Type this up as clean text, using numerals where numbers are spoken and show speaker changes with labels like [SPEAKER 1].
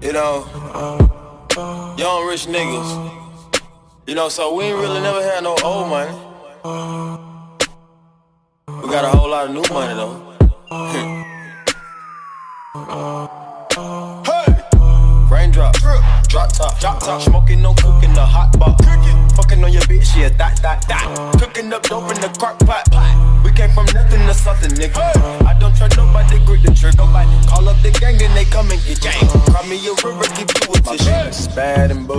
[SPEAKER 1] You know, young rich niggas. You know, so we ain't really never had no old money. We got a whole lot of new money though. Raindrop, drop top, smoking, no cooking, the hot pot. Fucking on your bitch, yeah, that. Cooking up dope in the crock pot. We came from nothing to something, nigga. I don't trust nobody, grip the trigger. Call up the gang and they come and get gang. Cry me a river, give you a tissue. It's bad and bullshit.